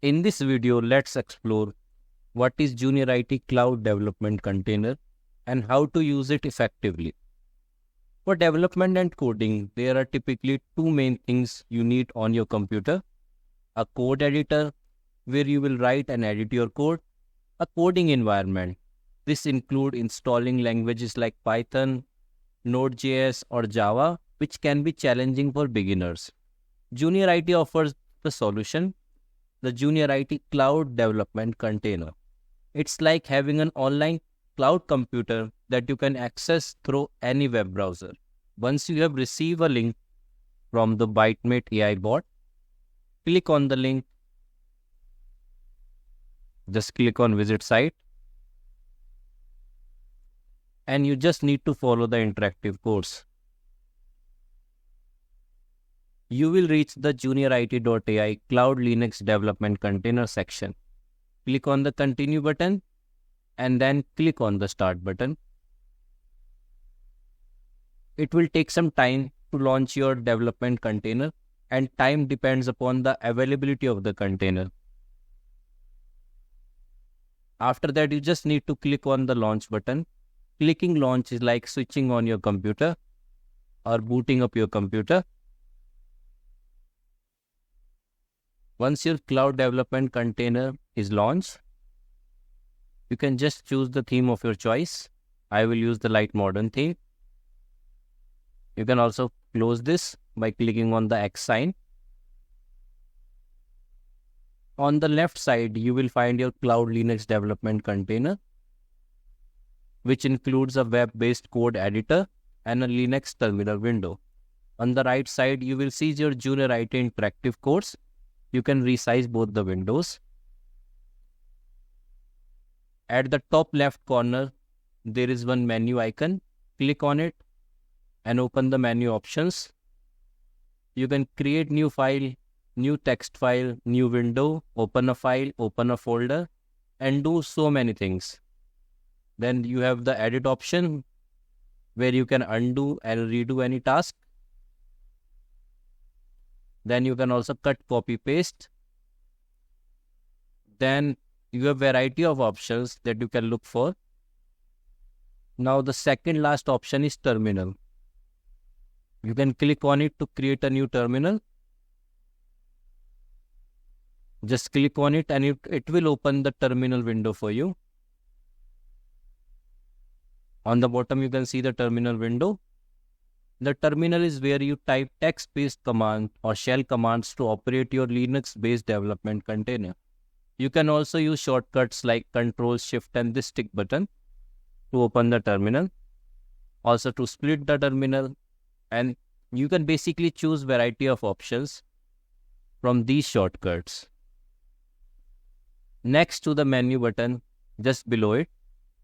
In this video, let's explore what is JuniorIt Cloud Development Container and how to use it effectively. For development and coding, there are typically two main things you need on your computer: a code editor, where you will write and edit your code; a coding environment. This includes installing languages like Python, Node.js, or Java, which can be challenging for beginners. JuniorIt offers the solution: the JuniorIt Cloud Development Container. It's like having an online cloud computer that you can access through any web browser. Once you have received a link from the Bytemate AI bot, click on the link. Just click on visit site. And you just need to follow the interactive course. You will reach the JuniorIt.ai Cloud Linux Development Container section. Click on the Continue button and then click on the Start button. It will take some time to launch your development container, and time depends upon the availability of the container. After that, you just need to click on the Launch button. Clicking Launch is like switching on your computer or booting up your computer. Once your cloud development container is launched, you can just choose the theme of your choice. I will use the light modern theme. You can also close this by clicking on the X sign. On the left side, you will find your Cloud Linux Development Container, which includes a web-based code editor and a Linux terminal window. On the right side, you will see your JuniorIt interactive course. You can resize both the windows. At the top left corner, there is one menu icon. Click on it and open the menu options. You can create new file, new text file, new window, open a file, open a folder, and do so many things. Then you have the edit option, where you can undo and redo any task. Then you can also cut, copy, paste. Then you have a variety of options that you can look for. Now the second last option is terminal. You can click on it to create a new terminal. Just click on it and it will open the terminal window for you. On the bottom, you can see the terminal window. The terminal is where you type text-based commands or shell commands to operate your Linux-based development container. You can also use shortcuts like Ctrl, Shift, and the stick button to open the terminal. Also to split the terminal, and you can basically choose variety of options from these shortcuts. Next to the menu button, just below it,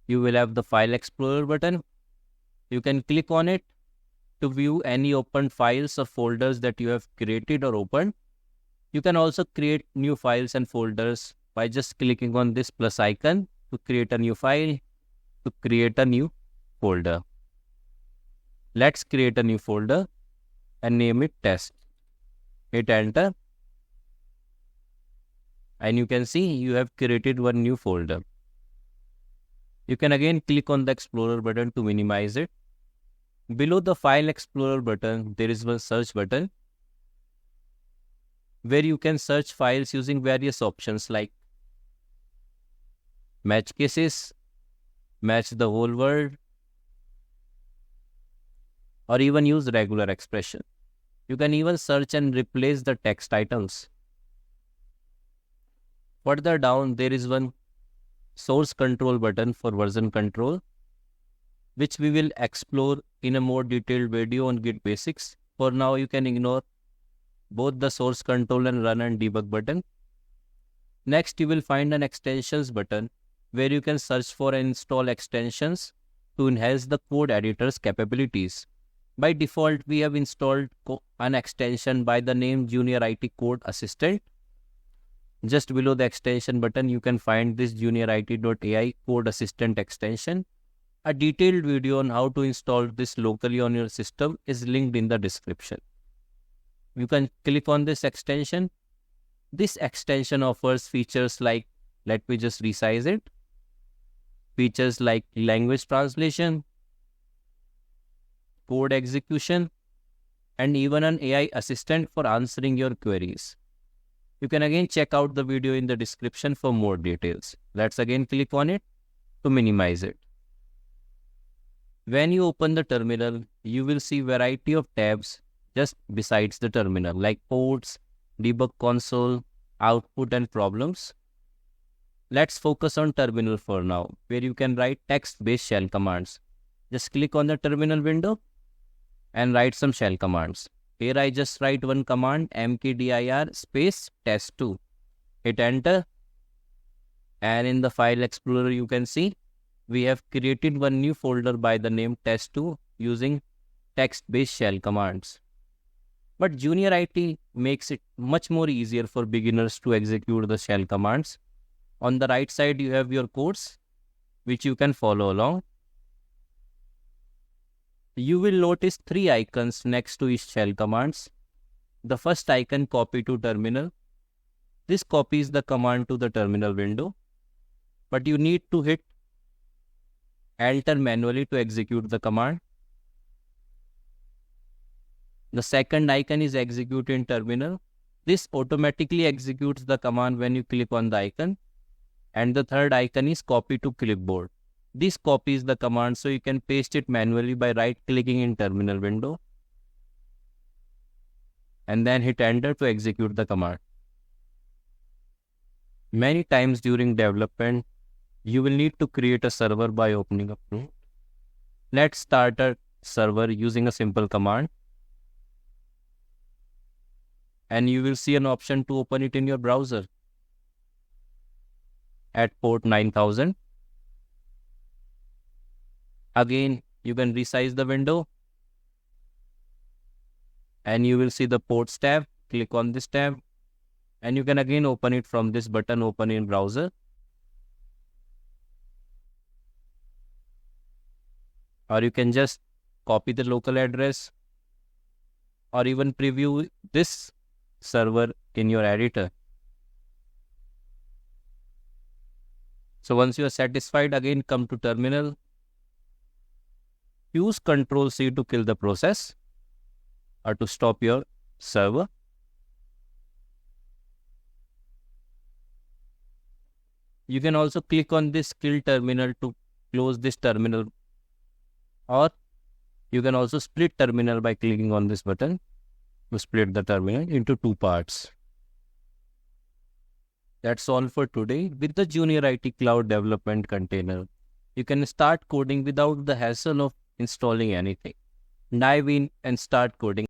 you will have the File Explorer button. You can click on it to view any open files or folders that you have created or opened. You can also create new files and folders by just clicking on this plus icon to create a new file, to create a new folder. Let's create a new folder and name it Test. Hit Enter. And you can see you have created one new folder. You can again click on the Explorer button to minimize it. Below the File Explorer button, there is one Search button, where you can search files using various options like match cases, match the whole word, or even use regular expression. You can even search and replace the text items. Further down, there is one Source Control button for version control, which we will explore in a more detailed video on Git Basics. For now, you can ignore both the Source Control and Run and Debug button. Next, you will find an Extensions button, where you can search for and install extensions to enhance the code editor's capabilities. By default, we have installed an extension by the name JuniorIt Code Assistant. Just below the extension button, you can find this JuniorIt.ai Code Assistant extension. A detailed video on how to install this locally on your system is linked in the description. You can click on this extension This extension offers features like, let me just resize it, features like language translation, code execution, and even an AI assistant for answering your queries. You can again check out the video in the description for more details. Let's again click on it to minimize it. When you open the terminal, you will see variety of tabs just besides the terminal, like ports, debug console, output, and problems. Let's focus on terminal for now, where you can write text-based shell commands. Just click on the terminal window and write some shell commands. Here I just write one command, mkdir space test2. Hit enter. And in the file explorer, you can see we have created one new folder by the name test2 using text-based shell commands. But JuniorIt makes it much more easier for beginners to execute the shell commands. On the right side, you have your codes, which you can follow along. You will notice 3 icons next to each shell commands. The first icon, copy to terminal. This copies the command to the terminal window, but you need to hit enter manually to execute the command. The second icon is execute in terminal. This automatically executes the command when you click on the icon. And the third icon is copy to clipboard. This copies the command so you can paste it manually by right-clicking in terminal window and then hit enter to execute the command. Many times during development, you will need to create a server by opening up node. Let's start a server using a simple command. And you will see an option to open it in your browser at port 9000. Again, you can resize the window and you will see the ports tab. Click on this tab and you can again open it from this button, open in browser. Or you can just copy the local address or even preview this server in your editor. So once you are satisfied, again come to terminal. Use Ctrl+C to kill the process or to stop your server. You can also click on this kill terminal to close this terminal, or you can also split terminal by clicking on this button to split the terminal into 2 parts. That's all for today. With the JuniorIt Cloud Development Container, you can start coding without the hassle of installing anything. Dive in and start coding.